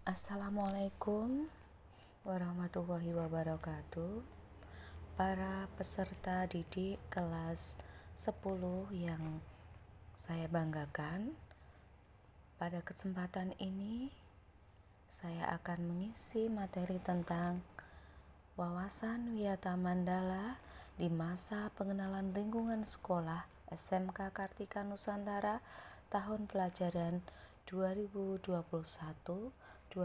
Assalamualaikum warahmatullahi wabarakatuh. Para peserta didik kelas 10 yang saya banggakan, pada kesempatan ini saya akan mengisi materi tentang wawasan Wiyata Mandala di masa pengenalan lingkungan sekolah SMK Kartika Nusantara tahun pelajaran 2021-2022.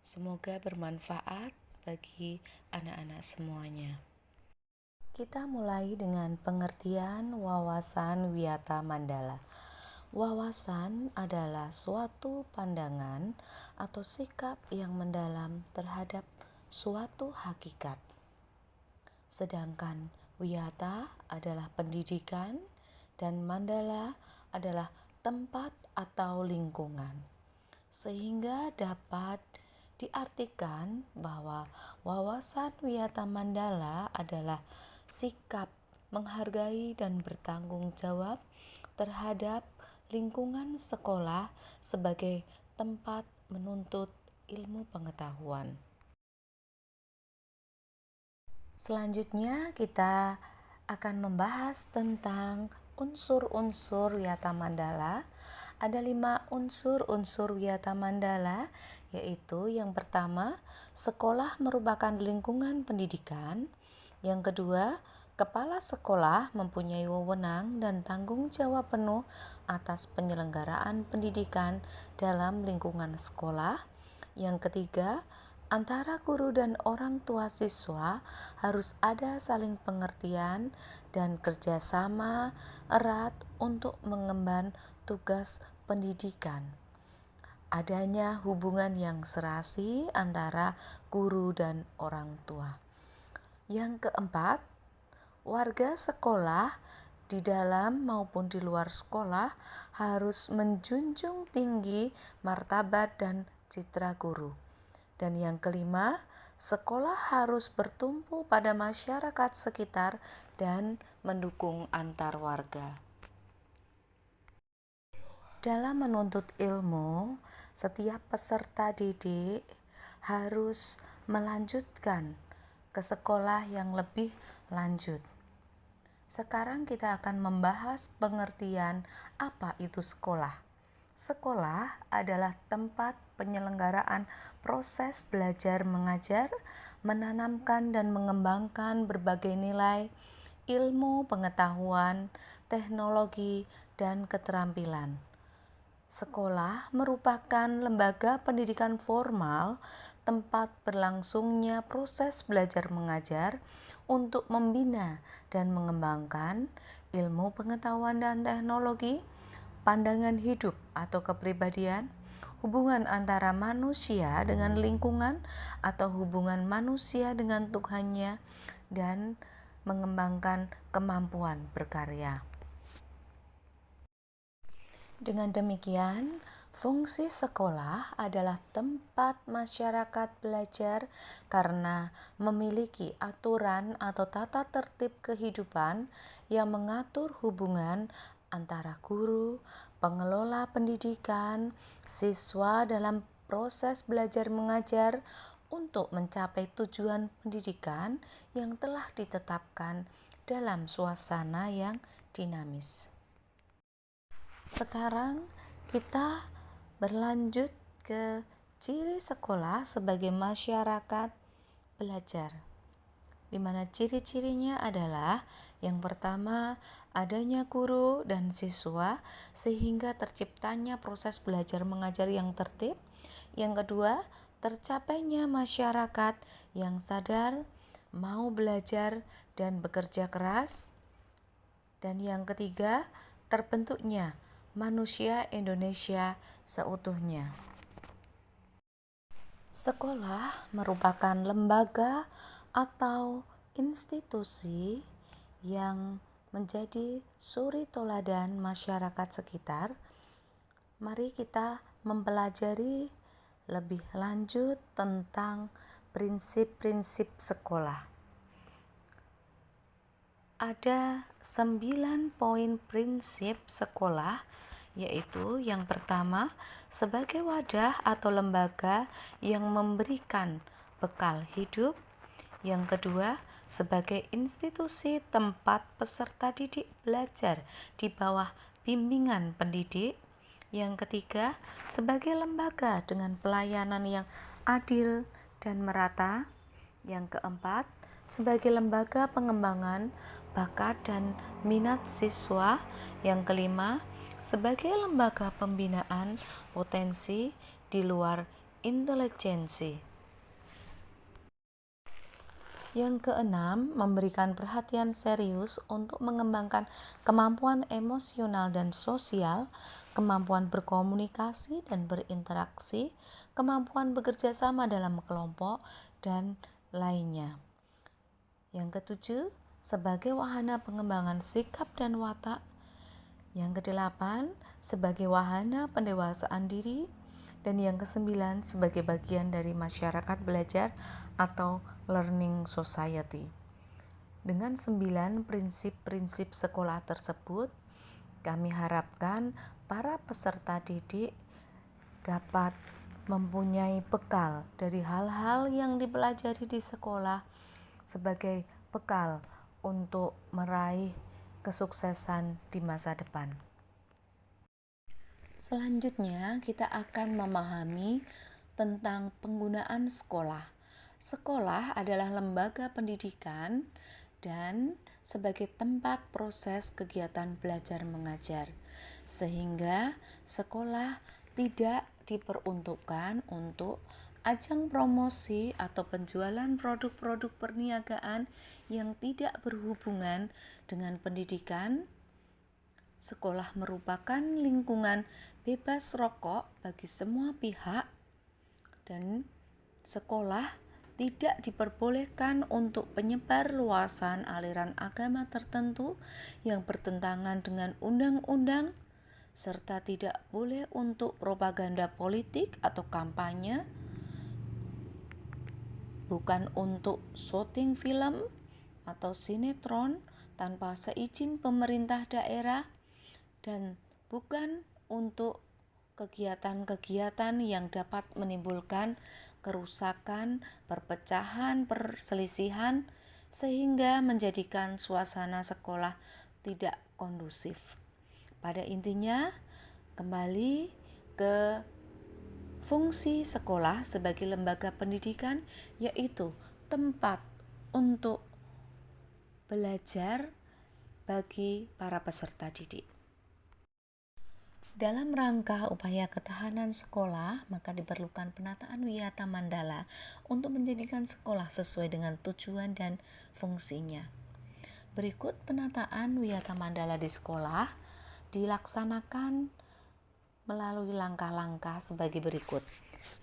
Semoga bermanfaat bagi anak-anak semuanya. Kita mulai dengan pengertian wawasan Wiyata Mandala. Wawasan adalah suatu pandangan atau sikap yang mendalam terhadap suatu hakikat. Sedangkan Wiyata adalah pendidikan dan Mandala adalah tempat atau lingkungan. Sehingga dapat diartikan bahwa wawasan Wiyata Mandala adalah sikap menghargai dan bertanggung jawab terhadap lingkungan sekolah sebagai tempat menuntut ilmu pengetahuan. Selanjutnya kita akan membahas tentang unsur-unsur Wiyata Mandala. Ada 5 unsur Wiyata Mandala, yaitu yang pertama, sekolah merupakan lingkungan pendidikan. Yang kedua, kepala sekolah mempunyai wewenang dan tanggung jawab penuh atas penyelenggaraan pendidikan dalam lingkungan sekolah. Yang ketiga, antara guru dan orang tua siswa harus ada saling pengertian dan kerjasama erat untuk mengemban tugas pendidikan. Adanya hubungan yang serasi antara guru dan orang tua. Yang keempat, warga sekolah di dalam maupun di luar sekolah harus menjunjung tinggi martabat dan citra guru. Dan yang kelima, sekolah harus bertumpu pada masyarakat sekitar dan mendukung antar warga. Dalam menuntut ilmu, setiap peserta didik harus melanjutkan ke sekolah yang lebih lanjut. Sekarang kita akan membahas pengertian apa itu sekolah. Sekolah adalah tempat penyelenggaraan proses belajar mengajar, menanamkan dan mengembangkan berbagai nilai, ilmu, pengetahuan, teknologi, dan keterampilan. Sekolah merupakan lembaga pendidikan formal, tempat berlangsungnya proses belajar mengajar untuk membina dan mengembangkan ilmu pengetahuan dan teknologi, pandangan hidup atau kepribadian, hubungan antara manusia dengan lingkungan atau hubungan manusia dengan Tuhannya, dan mengembangkan kemampuan berkarya. Dengan demikian, fungsi sekolah adalah tempat masyarakat belajar karena memiliki aturan atau tata tertib kehidupan yang mengatur hubungan antara guru, pengelola pendidikan, siswa dalam proses belajar mengajar untuk mencapai tujuan pendidikan yang telah ditetapkan dalam suasana yang dinamis. Sekarang kita berlanjut ke ciri sekolah sebagai masyarakat belajar, di mana ciri-cirinya adalah yang pertama, adanya guru dan siswa sehingga terciptanya proses belajar mengajar yang tertib. Yang kedua, tercapainya masyarakat yang sadar, mau belajar dan bekerja keras. Dan yang ketiga, terbentuknya manusia Indonesia seutuhnya. Sekolah merupakan lembaga atau institusi yang menjadi suri toladan masyarakat sekitar. Mari kita mempelajari lebih lanjut tentang prinsip-prinsip sekolah. Ada 9 poin prinsip sekolah yaitu yang pertama sebagai wadah atau lembaga yang memberikan bekal hidup, yang kedua sebagai institusi tempat peserta didik belajar di bawah bimbingan pendidik, yang ketiga sebagai lembaga dengan pelayanan yang adil dan merata, yang keempat sebagai lembaga pengembangan bakat dan minat siswa, yang kelima sebagai lembaga pembinaan potensi di luar intelijensi. Yang keenam, memberikan perhatian serius untuk mengembangkan kemampuan emosional dan sosial, kemampuan berkomunikasi dan berinteraksi, kemampuan bekerja sama dalam kelompok, dan lainnya. Yang ketujuh, sebagai wahana pengembangan sikap dan watak. Yang kedelapan, sebagai wahana pendewasaan diri. Dan yang kesembilan, sebagai bagian dari masyarakat belajar atau learning society. Dengan 9 prinsip-prinsip sekolah tersebut, kami harapkan para peserta didik dapat mempunyai bekal dari hal-hal yang dipelajari di sekolah sebagai bekal untuk meraih kesuksesan di masa depan. Selanjutnya, kita akan memahami tentang penggunaan sekolah. Sekolah adalah lembaga pendidikan dan sebagai tempat proses kegiatan belajar mengajar, sehingga sekolah tidak diperuntukkan untuk ajang promosi atau penjualan produk-produk perniagaan yang tidak berhubungan dengan pendidikan. Sekolah merupakan lingkungan bebas rokok bagi semua pihak, dan sekolah tidak diperbolehkan untuk penyebar luasan aliran agama tertentu yang bertentangan dengan undang-undang, serta tidak boleh untuk propaganda politik atau kampanye, bukan untuk syuting film atau sinetron tanpa seizin pemerintah daerah, dan bukan untuk kegiatan-kegiatan yang dapat menimbulkan kerusakan, perpecahan, perselisihan, sehingga menjadikan suasana sekolah tidak kondusif. Pada intinya, kembali ke fungsi sekolah sebagai lembaga pendidikan, yaitu tempat untuk belajar bagi para peserta didik. Dalam rangka upaya ketahanan sekolah, maka diperlukan penataan wiyata mandala untuk menjadikan sekolah sesuai dengan tujuan dan fungsinya. Berikut penataan wiyata mandala di sekolah dilaksanakan melalui langkah-langkah sebagai berikut.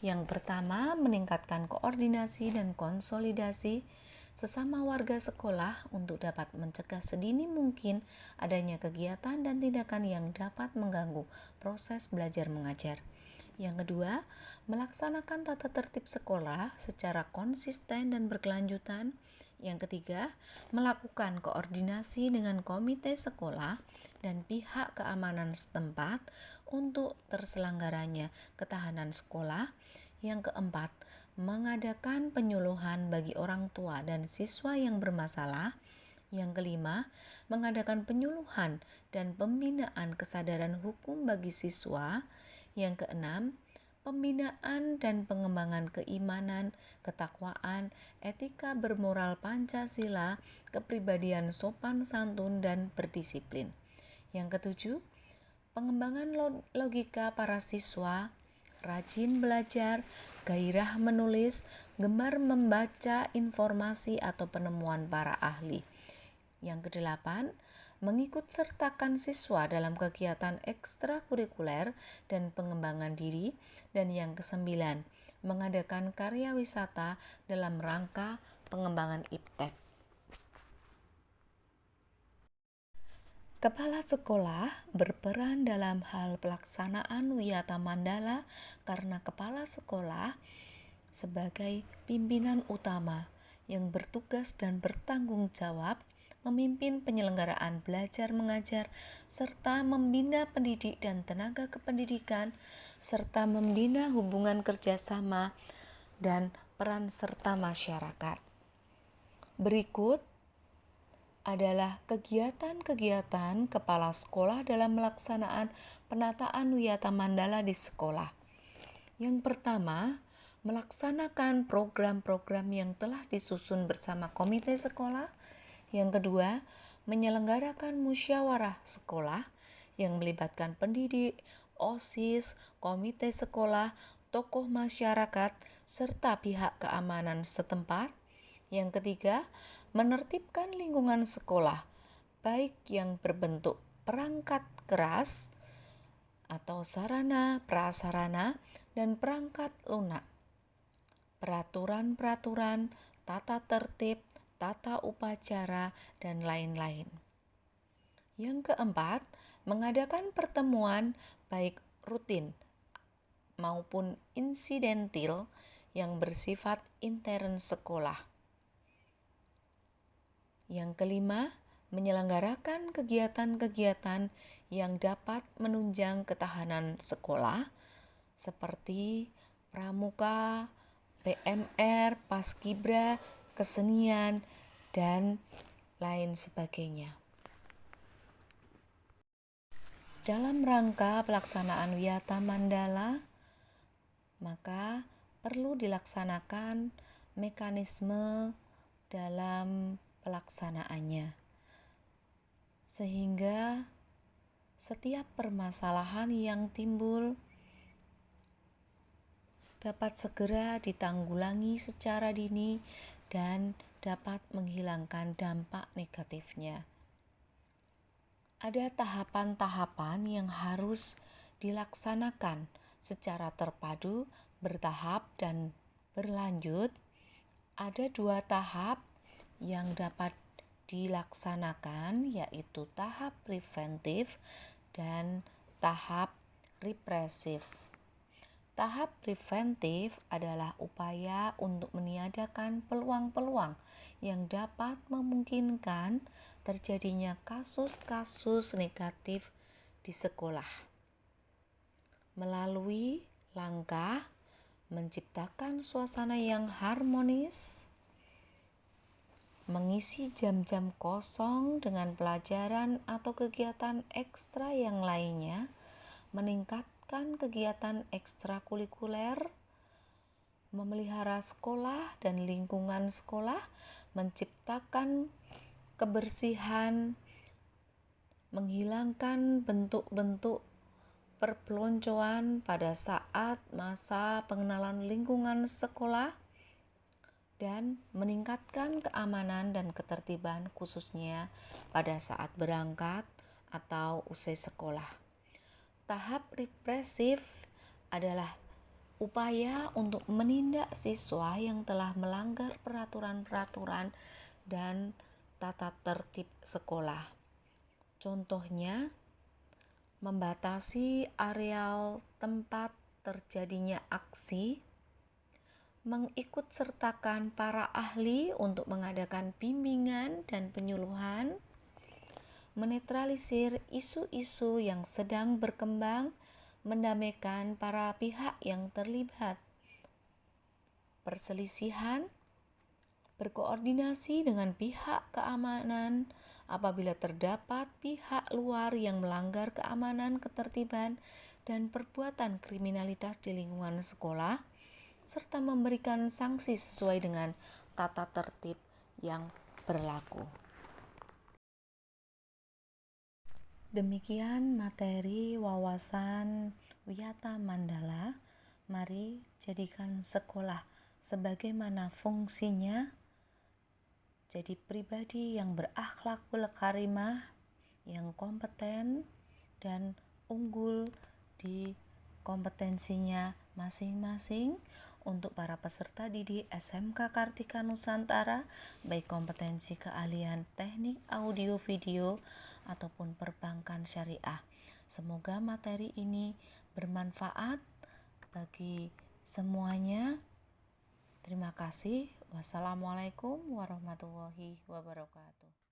Yang pertama, meningkatkan koordinasi dan konsolidasi sesama warga sekolah untuk dapat mencegah sedini mungkin adanya kegiatan dan tindakan yang dapat mengganggu proses belajar mengajar. Yang kedua, melaksanakan tata tertib sekolah secara konsisten dan berkelanjutan. Yang ketiga, melakukan koordinasi dengan komite sekolah dan pihak keamanan setempat untuk terselenggaranya ketahanan sekolah. Yang keempat, mengadakan penyuluhan bagi orang tua dan siswa yang bermasalah. Yang kelima, mengadakan penyuluhan dan pembinaan kesadaran hukum bagi siswa. Yang keenam, pembinaan dan pengembangan keimanan, ketakwaan, etika bermoral Pancasila, kepribadian sopan santun dan berdisiplin. Yang ketujuh, pengembangan logika para siswa, rajin belajar, gairah menulis, gemar membaca informasi atau penemuan para ahli. Yang kedelapan, mengikut sertakan siswa dalam kegiatan ekstrakurikuler dan pengembangan diri. Dan yang kesembilan, mengadakan karya wisata dalam rangka pengembangan iptek. Kepala sekolah berperan dalam hal pelaksanaan wiyata mandala karena kepala sekolah sebagai pimpinan utama yang bertugas dan bertanggung jawab memimpin penyelenggaraan belajar mengajar, serta membina pendidik dan tenaga kependidikan, serta membina hubungan kerjasama dan peran serta masyarakat. Berikut adalah kegiatan-kegiatan kepala sekolah dalam melaksanaan penataan Wiyata Mandala di sekolah. Yang pertama, melaksanakan program-program yang telah disusun bersama komite sekolah. Yang kedua, menyelenggarakan musyawarah sekolah yang melibatkan pendidik, OSIS, komite sekolah, tokoh masyarakat, serta pihak keamanan setempat. Yang ketiga, menertibkan lingkungan sekolah, baik yang berbentuk perangkat keras atau sarana, prasarana, dan perangkat lunak. Peraturan-peraturan, tata tertib, tata upacara, dan lain-lain. Yang keempat, mengadakan pertemuan baik rutin maupun insidentil yang bersifat intern sekolah. Yang kelima, menyelenggarakan kegiatan-kegiatan yang dapat menunjang ketahanan sekolah seperti pramuka, PMR, paskibra, kesenian, dan lain sebagainya. Dalam rangka pelaksanaan Wiyata Mandala, maka perlu dilaksanakan mekanisme dalam pelaksanaannya, sehingga setiap permasalahan yang timbul dapat segera ditanggulangi secara dini dan dapat menghilangkan dampak negatifnya. Ada tahapan-tahapan yang harus dilaksanakan secara terpadu, bertahap, dan berlanjut. Ada 2 tahap yang dapat dilaksanakan, yaitu tahap preventif dan tahap represif. Tahap preventif adalah upaya untuk meniadakan peluang-peluang yang dapat memungkinkan terjadinya kasus-kasus negatif di sekolah. Melalui langkah menciptakan suasana yang harmonis, mengisi jam-jam kosong dengan pelajaran atau kegiatan ekstra yang lainnya, meningkatkan kegiatan ekstrakurikuler, memelihara sekolah dan lingkungan sekolah, menciptakan kebersihan, menghilangkan bentuk-bentuk perpeloncoan pada saat masa pengenalan lingkungan sekolah, dan meningkatkan keamanan dan ketertiban khususnya pada saat berangkat atau usai sekolah. Tahap represif adalah upaya untuk menindak siswa yang telah melanggar peraturan-peraturan dan tata tertib sekolah. Contohnya, membatasi areal tempat terjadinya aksi, mengikutsertakan para ahli untuk mengadakan bimbingan dan penyuluhan, menetralisir isu-isu yang sedang berkembang, mendamaikan para pihak yang terlibat perselisihan, berkoordinasi dengan pihak keamanan apabila terdapat pihak luar yang melanggar keamanan, ketertiban, dan perbuatan kriminalitas di lingkungan sekolah, serta memberikan sanksi sesuai dengan tata tertib yang berlaku. Demikian materi wawasan Wiyata Mandala. Mari jadikan sekolah sebagaimana fungsinya, jadi pribadi yang berakhlak karimah, yang kompeten dan unggul di kompetensinya masing-masing. Untuk para peserta didik SMK Kartika Nusantara, baik kompetensi keahlian teknik audio video ataupun perbankan syariah. Semoga materi ini bermanfaat bagi semuanya. Terima kasih. Wassalamualaikum warahmatullahi wabarakatuh.